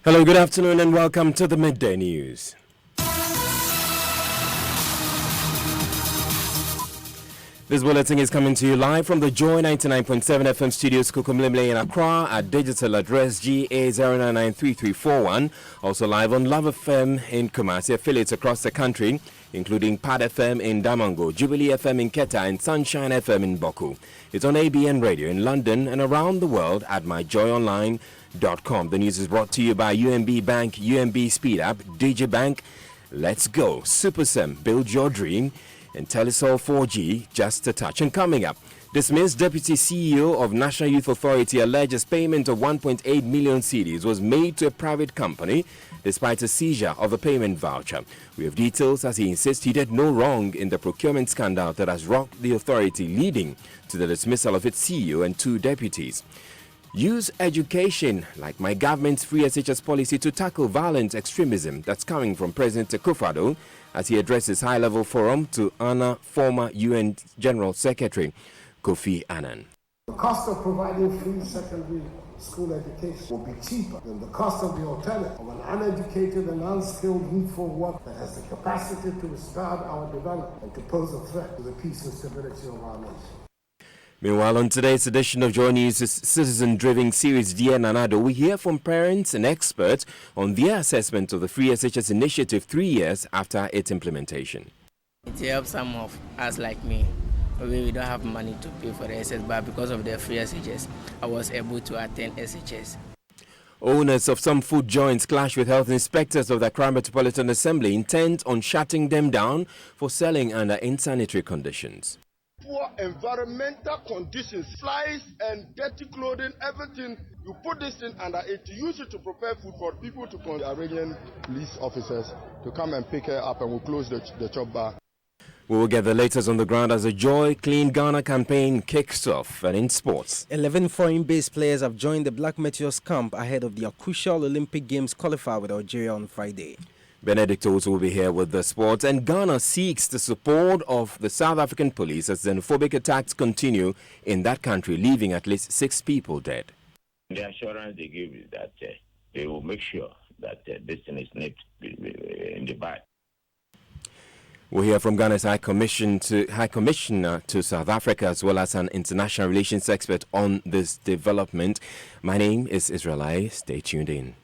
Hello, good afternoon, and welcome to the Midday News. This bulletin is coming to you live from the Joy 99.7 FM studios, Kukumlimle in Accra, at digital address GA0993341. Also live on Love FM in Kumasi, affiliates across the country, including Pad FM in Damango, Jubilee FM in Keta, and Sunshine FM in Boku. It's on ABN Radio in London and around the world at myjoyonline.com. The news is brought to you by UMB Bank, UMB Speed Up, DigiBank. Let's go. SuperSim, build your dream. And Telesol 4G, just a touch. And coming up, dismissed Deputy CEO of National Youth Authority alleges payment of 1.8 million cedis was made to a private company despite a seizure of a payment voucher. We have details as he insists he did no wrong in the procurement scandal that has rocked the authority, leading to the dismissal of its CEO and two deputies. Use education, like my government's free SHS policy, to tackle violent extremism. That's coming from President Akufo-Addo as he addresses high-level forum to honor former UN General Secretary Kofi Annan. The cost of providing free secondary school education will be cheaper than the cost of the alternative of an uneducated and unskilled youthful worker that has the capacity to retard our development and to pose a threat to the peace and stability of our nation. Meanwhile, on today's edition of Joy News' citizen-driven series, Dear Nanado, we hear from parents and experts on their assessment of the Free SHS initiative 3 years after its implementation. It helps some of us like me. We don't have money to pay for the SS, but because of the Free SHS, I was able to attend SHS. Owners of some food joints clash with health inspectors of the Accra Metropolitan Assembly, intent on shutting them down for selling under insanitary conditions. Poor environmental conditions, flies and dirty clothing, everything. You put this in under it, use it to prepare food for people to come. Arranging police officers to come and pick her up, and we'll close the chop bar. We will get the latest on the ground as the Joy Clean Ghana campaign kicks off. And in sports, 11 foreign-based players have joined the Black Meteors camp ahead of their crucial Olympic Games qualifier with Algeria on Friday. Benedict also will be here with the sports, and Ghana seeks the support of the South African police as xenophobic attacks continue in that country, leaving at least 6 people dead. The assurance they give is that they will make sure that this thing is nipped in the bud. We'll hear from Ghana's High Commissioner to South Africa, as well as an international relations expert on this development. My name is Israel. Stay tuned in.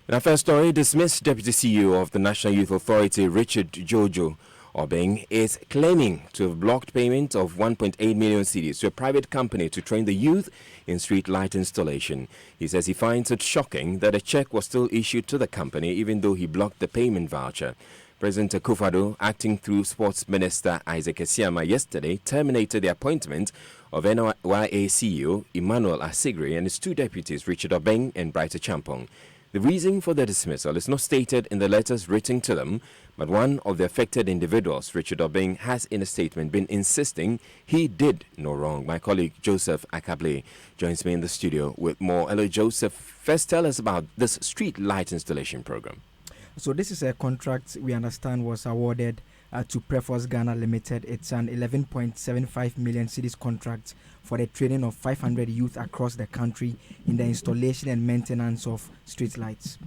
In our first story, dismissed Deputy CEO of the National Youth Authority, Richard Jojo Obeng, is claiming to have blocked payment of 1.8 million cedis to a private company to train the youth in street light installation. He says he finds it shocking that a check was still issued to the company even though he blocked the payment voucher. President Akufo-Addo, acting through Sports Minister Isaac Esiama yesterday, terminated the appointment of NYA CEO Emmanuel Asigri and his two deputies, Richard Obeng and Brighter Champong. The reason for the dismissal is not stated in the letters written to them, but one of the affected individuals, Richard Obeng, has in a statement been insisting he did no wrong. My colleague Joseph Akable joins me in the studio with more. Hello, Joseph. First, tell us about this street light installation program. So this is a contract we understand was awarded to Preforce Ghana Limited. It's an 11.75 million cedis contract for the training of 500 youth across the country in the installation and maintenance of street lights.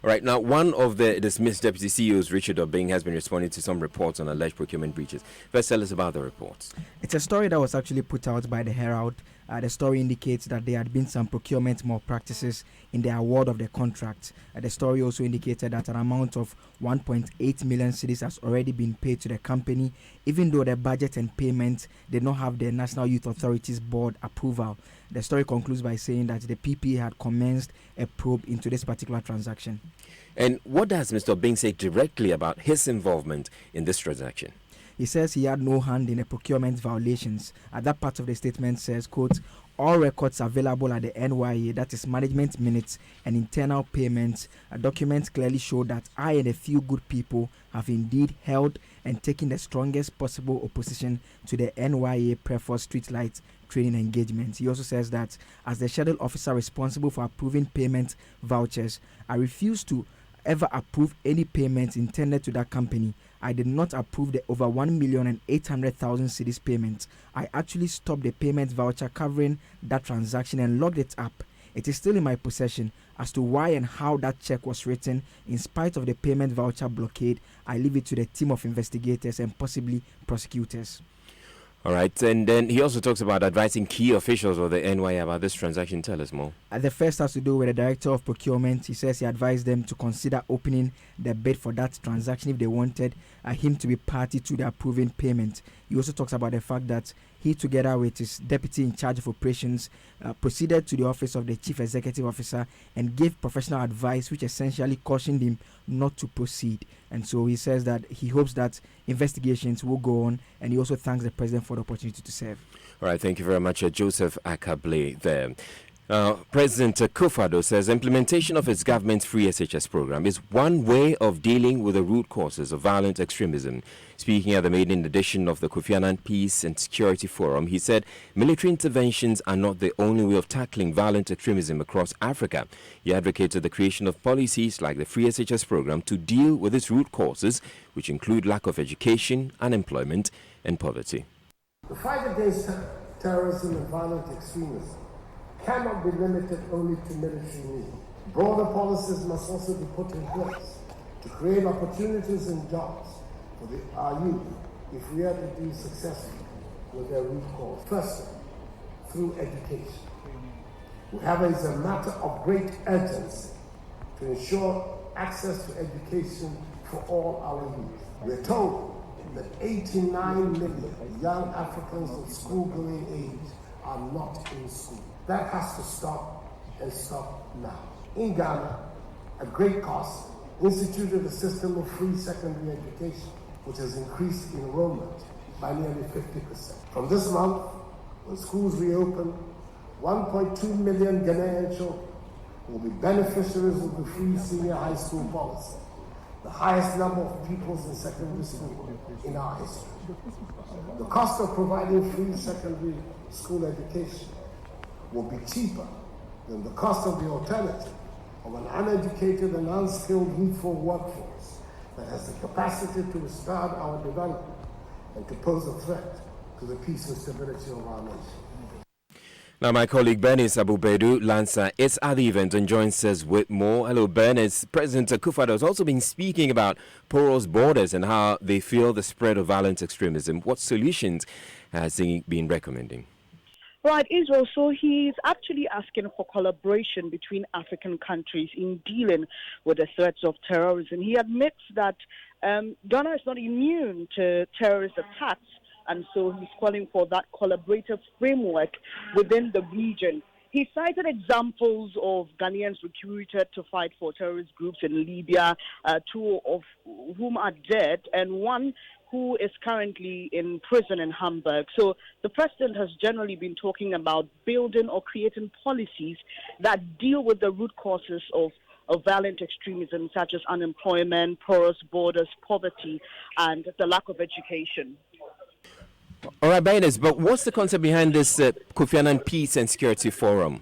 All right, now one of the dismissed deputy CEOs, Richard Obeng, has been responding to some reports on alleged procurement breaches. First, tell us about the reports. It's a story that was actually put out by the Herald. The story indicates that there had been some procurement malpractices in the award of the contract. The story also indicated that an amount of 1.8 million cedis has already been paid to the company, even though the budget and payment did not have the National Youth Authorities Board approval. The story concludes by saying that the PPA had commenced a probe into this particular transaction. And what does Mr. Obeng say directly about his involvement in this transaction? He says he had no hand in the procurement violations. That part of the statement says, quote, all records available at the NYA, that is management minutes and internal payments, documents clearly show that I and a few good people have indeed held and taken the strongest possible opposition to the NYA Preforce Streetlight training engagement. He also says that as the schedule officer responsible for approving payment vouchers, I refuse to ever approve any payments intended to that company. I did not approve the over 1,800,000 cedis payment. I actually stopped the payment voucher covering that transaction and logged it up. It is still in my possession. As to why and how that check was written, in spite of the payment voucher blockade, I leave it to the team of investigators and possibly prosecutors. All right, and then he also talks about advising key officials of the NY about this transaction. Tell us more. The first has to do with the director of procurement. He says he advised them to consider opening the bid for that transaction if they wanted him to be party to the approving payment. He also talks about the fact that he, together with his deputy in charge of operations, proceeded to the office of the chief executive officer and gave professional advice, which essentially cautioned him not to proceed. And so he says that he hopes that investigations will go on, and he also thanks the president for the opportunity to serve. All right, thank you very much, Joseph Akable there. President Akufo-Addo says implementation of his government's free SHS program is one way of dealing with the root causes of violent extremism. Speaking at the maiden edition of the Kofi Annan Peace and Security Forum, he said military interventions are not the only way of tackling violent extremism across Africa. He advocated the creation of policies like the free SHS program to deal with its root causes, which include lack of education, unemployment, and poverty. The fight against terrorism and violent extremism cannot be limited only to military means. Broader policies must also be put in place to create opportunities and jobs for our youth if we are to be successful with their root cause. Firstly, through education. We have as a matter of great urgency to ensure access to education for all our youth. We're told that 89 million young Africans of school-going age are not in school. That has to stop, and stop now. In Ghana, at great cost, instituted a system of free secondary education, which has increased enrollment by nearly 50%. From this month, when schools reopen, 1.2 million Ghanaian children will be beneficiaries of the free senior high school policy, the highest number of pupils in secondary school in our history. The cost of providing free secondary school education will be cheaper than the cost of the alternative of an uneducated and unskilled youthful workforce that has the capacity to retard our development and to pose a threat to the peace and stability of our nation. Now, my colleague Bernice Abubedu Lanza is at the event and joins us with more. Hello, Bernice. President Akufo-Addo has also been speaking about porous borders and how they feel the spread of violent extremism. What solutions has he been recommending? Right, Israel. So he's actually asking for collaboration between African countries in dealing with the threats of terrorism. He admits that Ghana is not immune to terrorist attacks, and so he's calling for that collaborative framework within the region. He cited examples of Ghanaians recruited to fight for terrorist groups in Libya, two of whom are dead, and one who is currently in prison in Hamburg. So the president has generally been talking about building or creating policies that deal with the root causes of violent extremism, such as unemployment, porous borders, poverty, and the lack of education. All right, Bernice, but what's the concept behind this Kofi Annan Peace and Security Forum?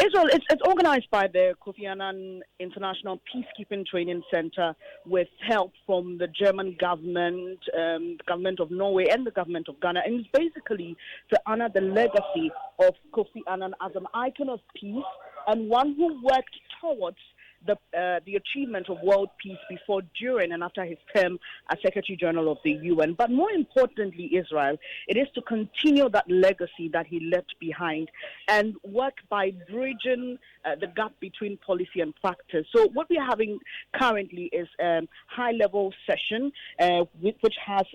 Israel, it's organized by the Kofi Annan International Peacekeeping Training Center with help from the German government, the government of Norway, and the government of Ghana. And it's basically to honor the legacy of Kofi Annan as an icon of peace and one who worked towards the achievement of world peace before, during, and after his term as Secretary General of the UN. But more importantly, Israel, it is to continue that legacy that he left behind and work by bridging the gap between policy and practice. So what we are having currently is a high-level session which has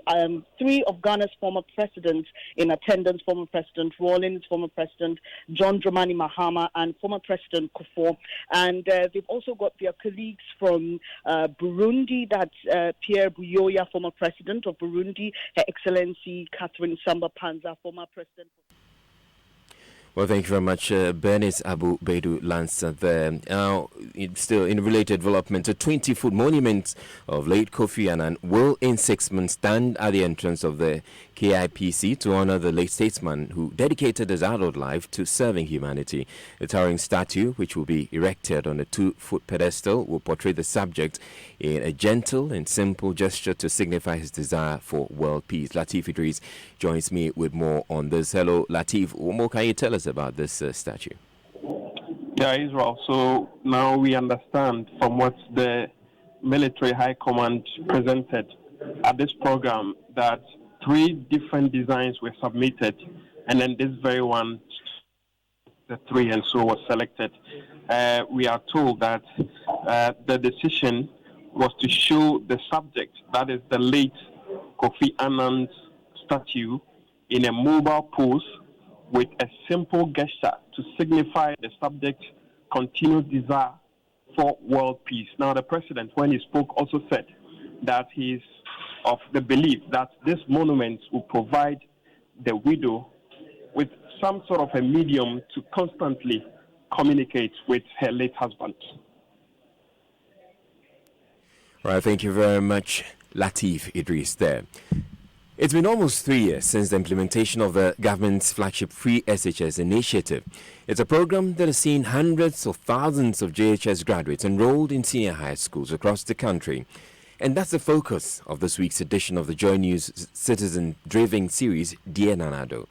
three of Ghana's former presidents in attendance: former President Rawlings, former President John Dramani Mahama, and former President Kufuor. And they've also got their colleagues from Burundi, that's Pierre Buyoya, former president of Burundi, Her Excellency Catherine Samba Panza, former president. Well, thank you very much, Bernice Abu Bedu Lancer there. Now, still in related development, a 20-foot monument of late Kofi Annan will in 6 months stand at the entrance of the KIPC to honor the late statesman who dedicated his adult life to serving humanity. The towering statue, which will be erected on a 2-foot pedestal, will portray the subject in a gentle and simple gesture to signify his desire for world peace. Latif Idris joins me with more on this. Hello, Latif. What more can you tell us about this statue? Yeah, Israel. So now we understand from what the military high command presented at this program that 3 different designs were submitted, and then this very one, the 3, and so was selected. We are told that the decision was to show the subject, that is the late Kofi Annan's statue, in a mobile pose with a simple gesture to signify the subject's continued desire for world peace. Now, the president, when he spoke, also said that he is of the belief that this monument will provide the widow with some sort of a medium to constantly communicate with her late husband. Right, thank you very much, Latif Idris there. It's been almost 3 years since the implementation of the government's flagship Free SHS initiative. It's a program that has seen hundreds of thousands of JHS graduates enrolled in senior high schools across the country. And that's the focus of this week's edition of the Joy News citizen-driven series, Dear Nanado.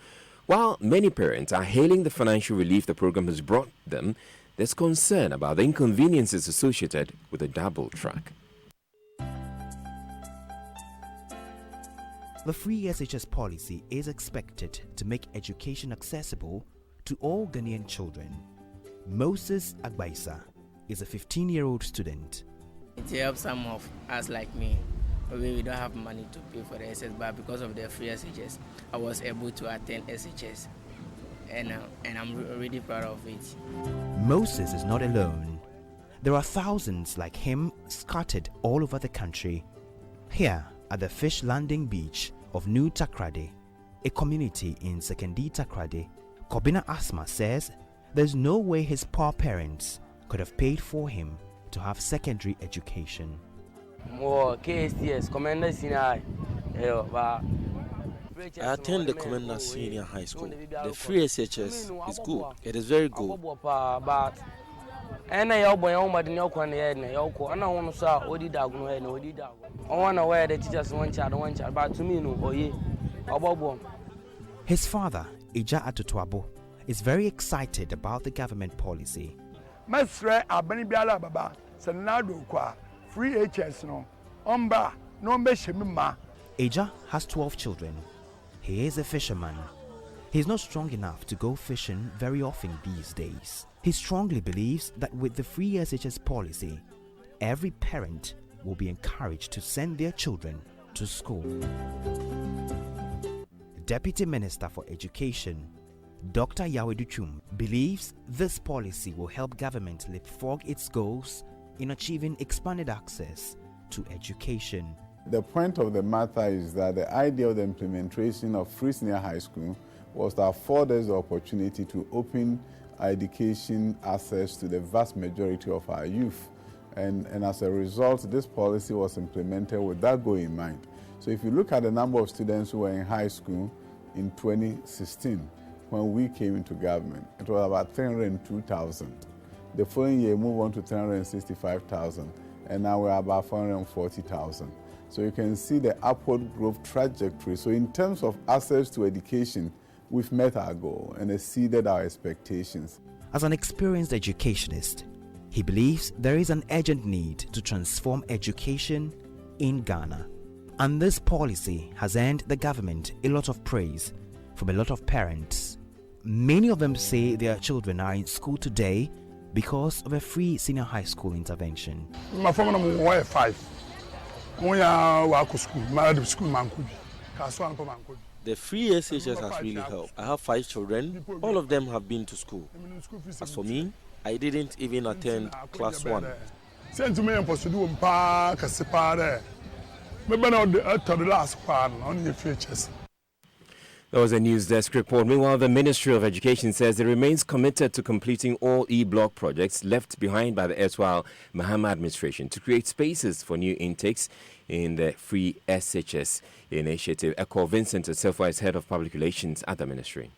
While many parents are hailing the financial relief the program has brought them, there's concern about the inconveniences associated with a double track. The Free SHS policy is expected to make education accessible to all Ghanaian children. Moses Agbaisa is a 15-year-old student. It helps some of us like me. We don't have money to pay for the SS, but because of the free SHS, I was able to attend SHS, and I'm really proud of it. Moses is not alone. There are thousands like him scattered all over the country. Here at the fish landing beach of New Takrade, a community in Sekendi Takrade, Kobina Asma says there's no way his poor parents could have paid for him to have secondary education. I attend the Commander Senior High School. The free SHS is good. It is very good. His father, Ija Atutuabo, is very excited about the government policy. Free HS no Eja has 12 children. He is a fisherman. He's not strong enough to go fishing very often these days. He strongly believes that with the Free SHS policy, every parent will be encouraged to send their children to school. Deputy Minister for Education, Dr. Yawedu Chum, believes this policy will help government leapfrog its goals in achieving expanded access to education. The point of the matter is that the idea of the implementation of free senior high school was to afford us the opportunity to open education access to the vast majority of our youth. And as a result, this policy was implemented with that goal in mind. So if you look at the number of students who were in high school in 2016, when we came into government, it was about 302,000. The following year, moved on to 365,000, and now we're about 440,000. So you can see the upward growth trajectory. So in terms of access to education, we've met our goal and exceeded our expectations. As an experienced educationist, he believes there is an urgent need to transform education in Ghana. And this policy has earned the government a lot of praise from a lot of parents. Many of them say their children are in school today because of a free senior high school intervention. My family was 5. The free SHS has really helped. I have 5 children. All of them have been to school. As for me, I didn't even attend class 1. There was a news desk report. Meanwhile, the Ministry of Education says it remains committed to completing all E-block projects left behind by the erstwhile Mahama administration to create spaces for new intakes in the free SHS initiative. Echo Vincent Osefo is head of public relations at the ministry.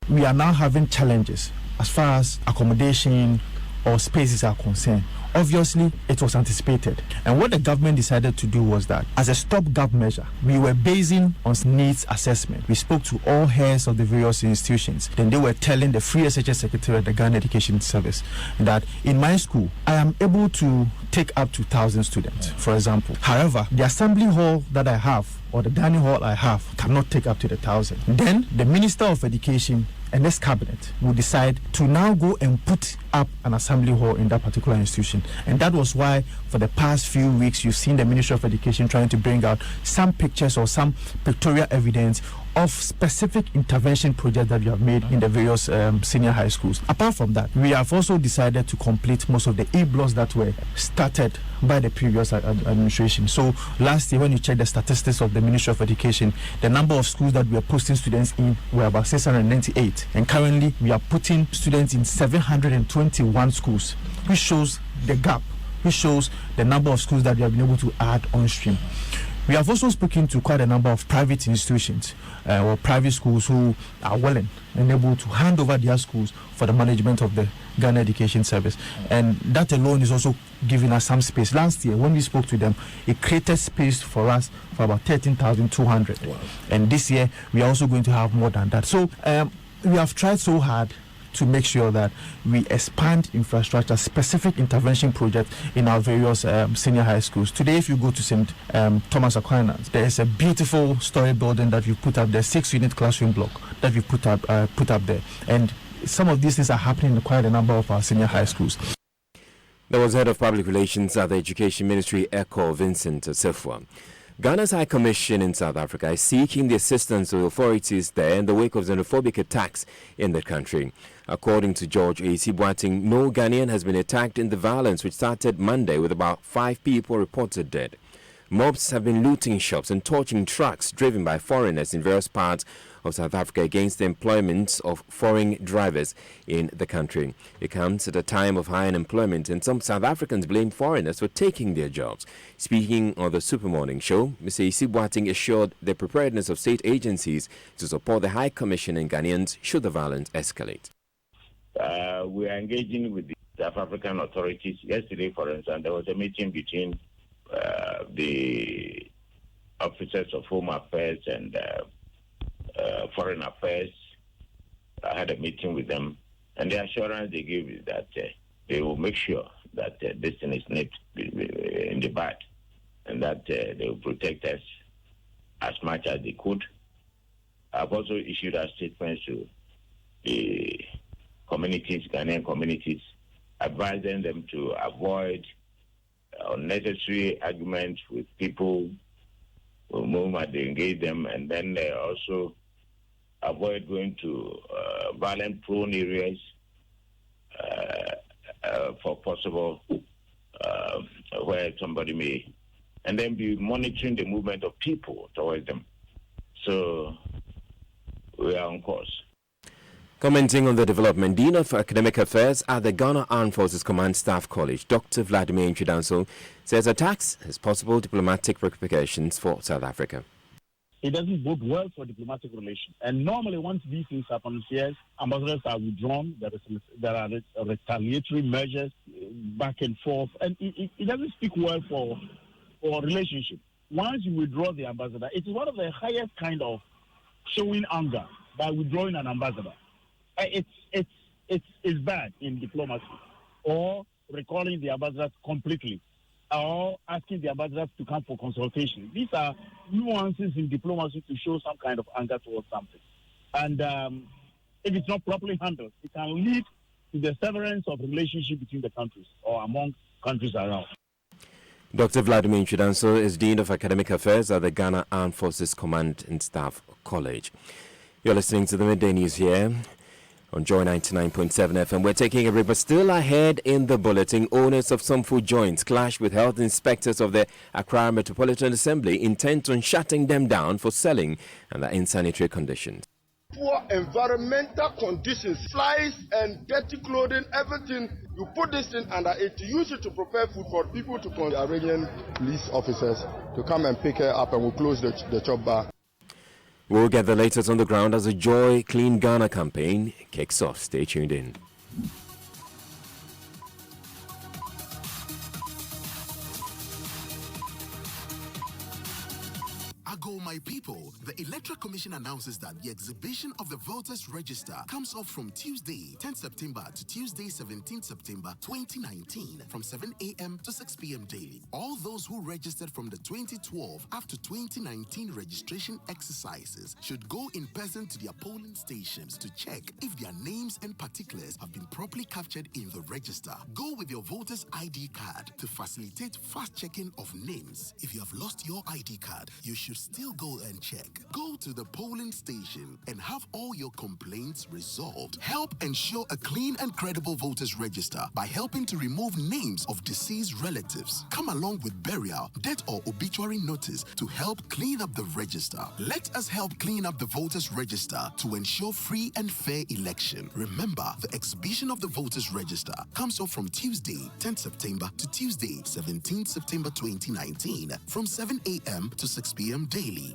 We are now having challenges as far as accommodation or spaces are concerned. Obviously, it was anticipated. And what the government decided to do was that, as a stopgap measure, we were basing on needs assessment. We spoke to all heads of the various institutions. Then they were telling the Free SHS Secretariat, the Ghana Education Service, that in my school, I am able to take up to 1,000 students, for example. However, the assembly hall that I have, or the dining hall I have, cannot take up to the 1,000. Then the Minister of Education and this cabinet will decide to now go and put up an assembly hall in that particular institution. And that was why for the past few weeks you've seen the Ministry of Education trying to bring out some pictures or some pictorial evidence of specific intervention projects that we have made in the various senior high schools. Apart from that, we have also decided to complete most of the E-blocks that were started by the previous administration. So last year, when you check the statistics of the Ministry of Education, the number of schools that we are posting students in were about 698. And currently, we are putting students in 721 schools, which shows the gap, which shows the number of schools that we have been able to add on stream. We have also spoken to quite a number of private institutions or private schools who are willing and able to hand over their schools for the management of the Ghana Education Service. And that alone is also giving us some space. Last year, when we spoke to them, it created space for us for about 13,200. Wow. And this year, we are also going to have more than that. So we have tried so hard to make sure that we expand infrastructure, specific intervention projects in our various senior high schools. Today, if you go to St. Thomas Aquinas, there is a beautiful story building that we put up there, 6-unit classroom block that we put up there. And some of these things are happening in quite a number of our senior high schools. There was head of public relations at the Education Ministry, Echo Vincent Osefo. Ghana's High Commission in South Africa is seeking the assistance of authorities there in the wake of xenophobic attacks in the country. According to George A.C. Boateng, no Ghanaian has been attacked in the violence which started Monday with about 5 people reported dead. Mobs have been looting shops and torching trucks driven by foreigners in various parts of South Africa against the employment of foreign drivers in the country. It comes at a time of high unemployment, and some South Africans blame foreigners for taking their jobs. Speaking on the Super Morning Show, Mr. A.C. Boateng assured the preparedness of state agencies to support the High Commission and Ghanaians should the violence escalate. We are engaging with the South African authorities. Yesterday, for instance, there was a meeting between the officers of Home Affairs and Foreign Affairs. I had a meeting with them, and the assurance they gave is that they will make sure that this thing is nipped in the bud, and that they will protect us as much as they could. I've also issued a statement to the communities, Ghanaian communities, advising them to avoid unnecessary arguments with people who might engage them, and then also avoid going to violent-prone areas for possible where somebody may, and then be monitoring the movement of people towards them. So we are on course. Commenting on the development, Dean of Academic Affairs at the Ghana Armed Forces Command Staff College, Dr. Vladimir Nchidanso, says attacks has possible diplomatic repercussions for South Africa. It doesn't bode well for diplomatic relations. And normally, once these things happen, yes, ambassadors are withdrawn. There are retaliatory measures back and forth, and it doesn't speak well for relationship. Once you withdraw the ambassador, it is one of the highest kind of showing anger by withdrawing an ambassador. It's bad in diplomacy, or recalling the ambassadors completely, or asking the ambassadors to come for consultation. These are nuances in diplomacy to show some kind of anger towards something. And if it's not properly handled, it can lead to the severance of relationship between the countries or among countries around. Dr. Vladimir Nchidanso is Dean of Academic Affairs at the Ghana Armed Forces Command and Staff College. You're listening to the Midday News here on Joy 99.7 FM. We're taking a break, but still ahead in the bulletin, owners of some food joints clash with health inspectors of the Accra Metropolitan Assembly intent on shutting them down for selling under unsanitary conditions. poor environmental conditions, flies and dirty clothing, everything. You put this in under it, use it to prepare food for people to come. The Iranian police officers to come and pick her up, and we'll close the chop bar. We'll get the latest on the ground as the Joy Clean Ghana campaign kicks off. Stay tuned in. Ago, my people, the Electoral Commission announces that the exhibition of the Voters Register comes off from Tuesday, 10 September to Tuesday, 17 September 2019 from 7 a.m. to 6 p.m. daily. All those who registered from the 2012 up to 2019 registration exercises should go in person to their polling stations to check if their names and particulars have been properly captured in the register. Go with your voter's ID card to facilitate fast checking of names. If you have lost your ID card, you should still go and check. Go to the polling station and have all your complaints resolved. Help ensure a clean and credible voters register by helping to remove names of deceased relatives. Come along with burial, death or obituary notice to help clean up the register. Let us help clean up the voters register to ensure free and fair election. Remember, the exhibition of the voters register comes off from Tuesday, 10th September to Tuesday, 17th September 2019 from 7 a.m. to 6 p.m. daily.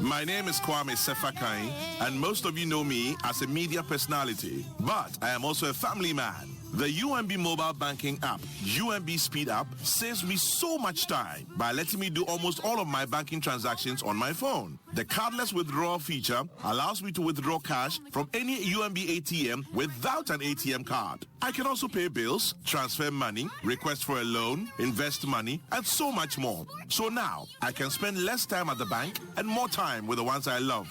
My name is Kwame Sefakai, and most of you know me as a media personality, but I am also a family man. The UMB mobile banking app, UMB Speed App, saves me so much time by letting me do almost all of my banking transactions on my phone. The cardless withdrawal feature allows me to withdraw cash from any UMB ATM without an ATM card. I can also pay bills, transfer money, request for a loan, invest money, and so much more. So now, I can spend less time at the bank and more time with the ones I love.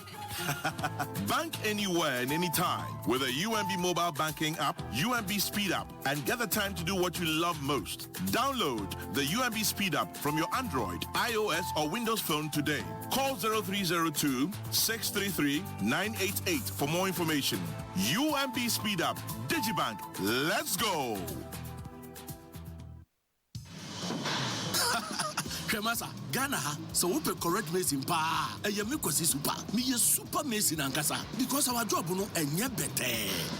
Bank anywhere and anytime with a UMB mobile banking app, UMB Speed App, and get the time to do what you love most. Download the UMB Speed App from your Android, iOS, or Windows phone today. Call 0302-633-988 for more information. UMB Speed App, Digibank, let's go! Kremasa, Ghana, so we pay correct Mason pa. And you make us super. Me a super Mason and Kasa. Because our job no and yet better.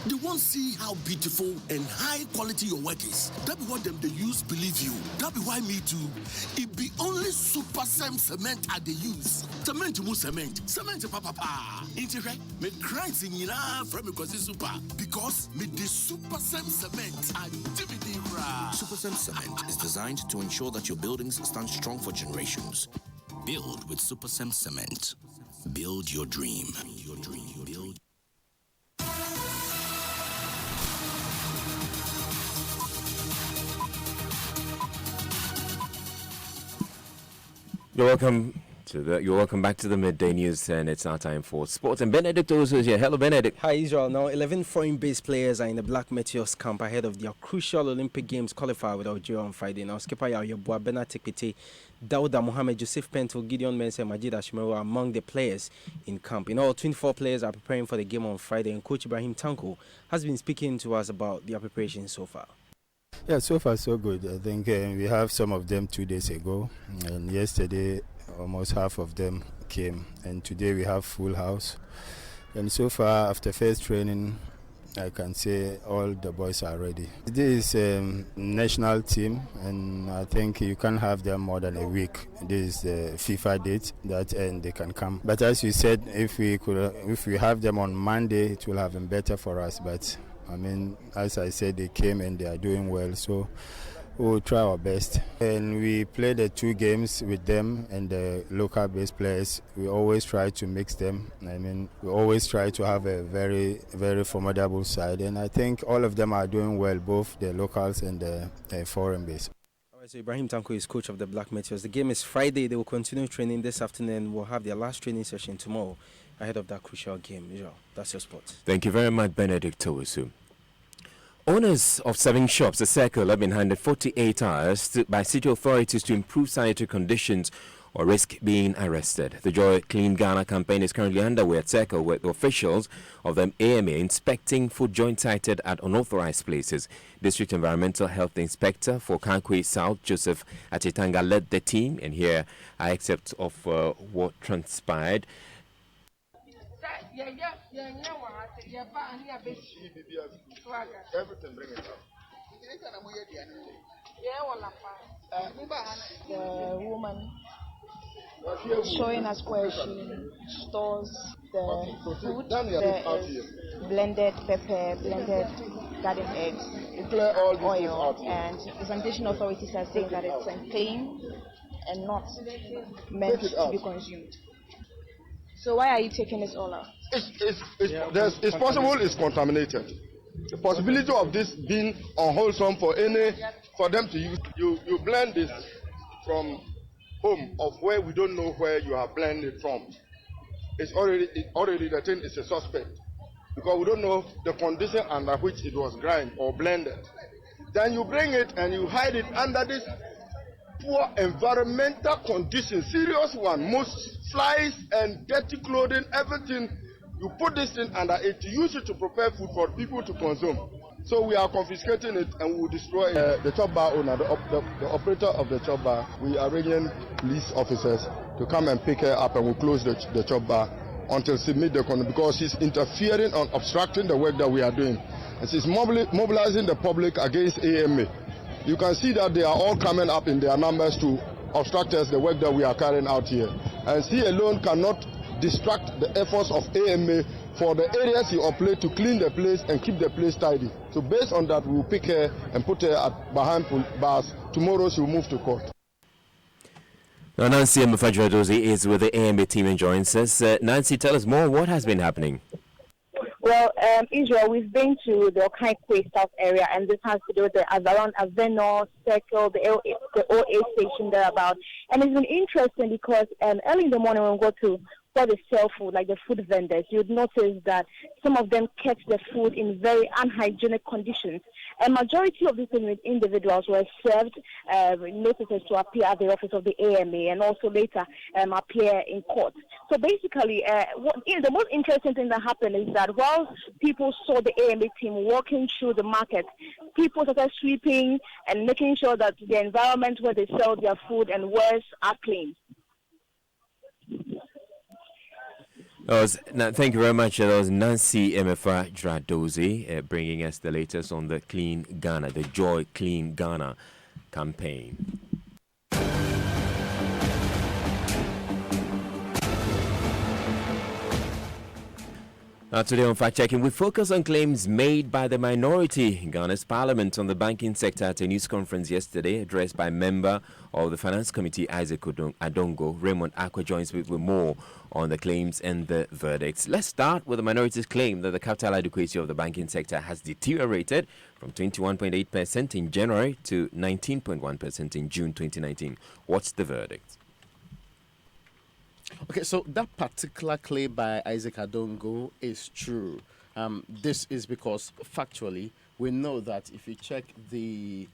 They won't see how beautiful and high quality your work is. That be what them they use believe you. That be why me too. It be only super Sam cement at the use. Cement mu cement. Cement papa pa. Intere, me cries in yina from because it's super. Because me the super Sam cement and DVD ra. Super Sam cement is designed to ensure that your buildings stand strong for generations. Build with Super Sem Cement. Build your dream. Your dream. Build. You're welcome back to the Midday News, and it's our time for sports. And Benedict also is here. Hello, Benedict. Hi, Israel. Now, 11 foreign-based players are in the Black Meteors camp ahead of their crucial Olympic Games qualifier with Algeria on Friday. Now, skipper Yaboa, Bernard Tekpete, Dauda Mohamed, Joseph Pentel, Gideon Mensah, and Majid Ashmero are among the players in camp. In all, 24 players are preparing for the game on Friday, and Coach Ibrahim Tanko has been speaking to us about their preparation so far. Yeah, so far so good. I think we have some of them 2 days ago, and yesterday almost half of them came, and today we have full house. And so far, after first training, I can say all the boys are ready. This is national team, and I think you can't have them more than a week. This is the FIFA date that and they can come. But as you said, if we have them on Monday, it will have been better for us. But I mean, as I said, they came and they are doing well. So we'll try our best. And we play the 2 games with them and the local based players. We always try to mix them. I mean, we always try to have a very, very formidable side. And I think all of them are doing well, both the locals and the foreign base. All right, so Ibrahim Tanko is coach of the Black Meteors. The game is Friday. They will continue training this afternoon. We'll have their last training session tomorrow ahead of that crucial game. That's your spot. Thank you very much, Benedict Towisu. Owners of 7 shops, The Circle, have been handed 48 hours by city authorities to improve sanitary conditions or risk being arrested. The Joy Clean Ghana campaign is currently underway at Circle with officials of the AMA inspecting food joints sited at unauthorized places. District Environmental Health Inspector for Kankwe South, Joseph Achitanga, led the team, and here are excerpts of what transpired. Everything, bring it up. The woman showing us where she stores the food. There is blended pepper, blended garden eggs, oil, and the sanitation authorities are saying that it's unclean and not meant to be consumed. So why are you taking this all out? It's possible it's contaminated. The possibility of this being unwholesome for them to use, you blend this from home of where we don't know where you have blended from. It's already the thing is a suspect because we don't know the condition under which it was ground or blended. Then you bring it and you hide it under this poor environmental condition, serious one, most flies and dirty clothing, everything. You put this thing under it, use it to prepare food for people to consume. So we are confiscating it and we will destroy it. The chop bar owner, the operator of the chop bar, we are arranging police officers to come and pick her up and we'll close the chop bar until she meet the condition because she's interfering and obstructing the work that we are doing. And she's mobilizing the public against AMA. You can see that they are all coming up in their numbers to obstruct us the work that we are carrying out here. And she alone cannot distract the efforts of AMA for the areas he operates to clean the place and keep the place tidy. So based on that, we will pick her and put her behind bars. Tomorrow she will move to court. Now, Nancy Mufajwadozi is with the AMA team and joins us. Nancy, tell us more. What has been happening? Well, Israel, we've been to the Okaikwe South area, and this has to do with around Aveno, Circle, the OA station thereabout. And it's been interesting because early in the morning when we go to where they sell food, like the food vendors, you'd notice that some of them kept the food in very unhygienic conditions. A majority of these individuals were served notices to appear at the office of the AMA and also later appear in court. So basically, the most interesting thing that happened is that while people saw the AMA team walking through the market, people started sweeping and making sure that the environment where they sell their food and wares are clean. Thank you very much. That was Nancy Mufajwadozi bringing us the latest on the Clean Ghana, the Joy Clean Ghana campaign. Now today on Fact Checking, we focus on claims made by the minority in Ghana's parliament on the banking sector at a news conference yesterday, addressed by member of the Finance Committee Isaac Adongo. Raymond Akwa joins with more on the claims and the verdicts. Let's start with the minority's claim that the capital adequacy of the banking sector has deteriorated from 21.8% in January to 19.1% in June 2019. What's the verdict? Okay, so that particular claim by Isaac Adongo is true. This is because factually we know that if you check the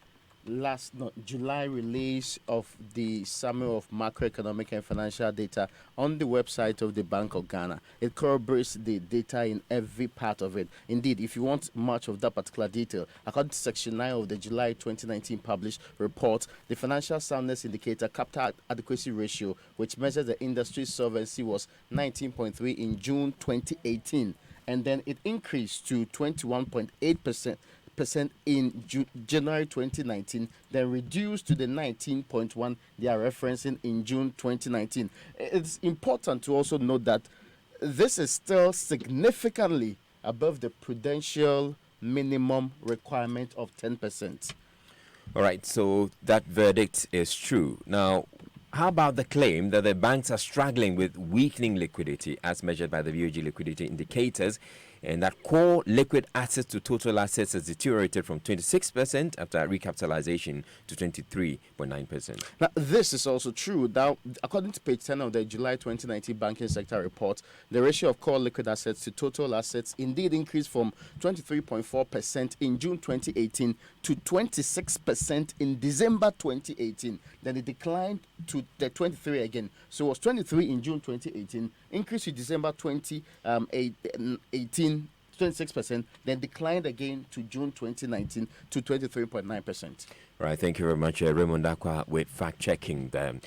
July release of the Summary of Macroeconomic and Financial Data on the website of the Bank of Ghana, it corroborates the data in every part of it. Indeed, if you want much of that particular detail, according to Section 9 of the July 2019 published report, the Financial Soundness Indicator Capital Adequacy Ratio, which measures the industry's solvency, was 19.3 in June 2018, and then it increased to 21.8% in January 2019, then reduced to the 19.1 they are referencing in June 2019. It's important to also note that this is still significantly above the prudential minimum requirement of 10%. All right, so that verdict is true. Now, how about the claim that the banks are struggling with weakening liquidity as measured by the VOG liquidity indicators and that core liquid assets to total assets has deteriorated from 26% after recapitalization to 23.9%. Now, this is also true. Now, according to page 10 of the July 2019 banking sector report, the ratio of core liquid assets to total assets indeed increased from 23.4% in June 2018 to 26% in December 2018. Then it declined to the 23 again. So it was 23 in June 2018, increased to December 2018, 26%, then declined again to June 2019 to 23.9%. Right, thank you very much, Raymond Aqua, with fact-checking them.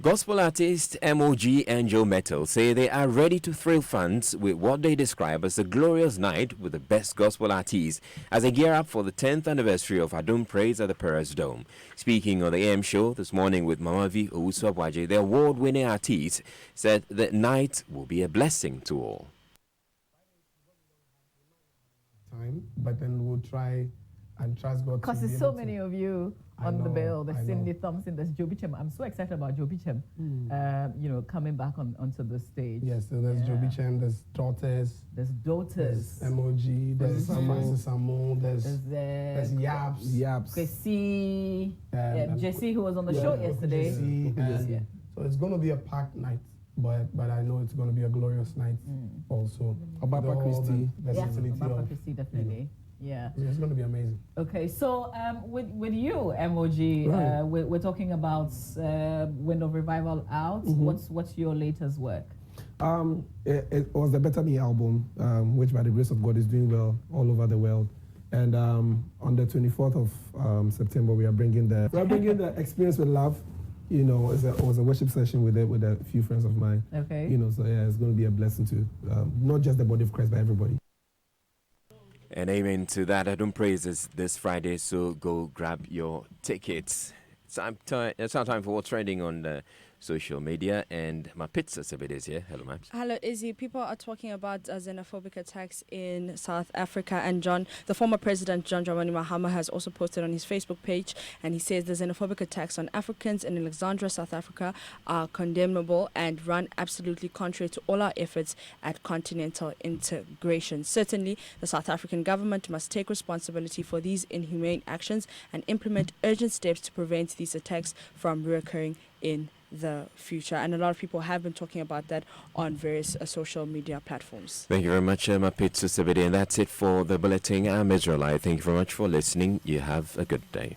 Gospel artist MOG and Joe Metal say they are ready to thrill fans with what they describe as a glorious night with the best gospel artists as they gear up for the 10th anniversary of Adum Praise at the Perez Dome. Speaking on the AM show this morning with Mamavi Owusu-Abwaje, the award-winning artist said the night will be a blessing to all. But then we'll try and trust God. Because there's so many of you on the bill. There's Cindy Thompson, there's Joe Beecham. I'm so excited about Joe Beecham, coming back onto the stage. Yes, so there's Joe Beecham, there's Daughters. There's MOG, there's Samo, there's Yaps. Kwesi, Jesse, who was on the show yesterday. So it's going to be a packed night. But I know it's going to be a glorious night also. Obapa Christie, Obapa Christie, definitely. Yeah. It's going to be amazing. Okay, so with you, MOG, right. We're talking about Wind of Revival out. What's your latest work? It was the Better Me album, which by the grace of God is doing well all over the world. And on the 24th of September, we are bringing the Experience with Love. It was a worship session with a few friends of mine. Okay. So it's going to be a blessing to not just the body of Christ, but everybody. And amen to that. Adum Praise is this Friday, so go grab your tickets. It's now time for what's trending on the social media, and my pizza Sabit is here. Hello, Maps. Hello, Izzy. People are talking about xenophobic attacks in South Africa, and the former president John Dramani Mahama has also posted on his Facebook page, and he says the xenophobic attacks on Africans in Alexandria, South Africa, are condemnable and run absolutely contrary to all our efforts at continental integration. Certainly, the South African government must take responsibility for these inhumane actions and implement urgent steps to prevent these attacks from reoccurring in the future. And a lot of people have been talking about that on various social media platforms. Thank you very much, Mapitsu Sabidi. And that's it for the bulletin. I'm Israelite. Thank you very much for listening. You have a good day.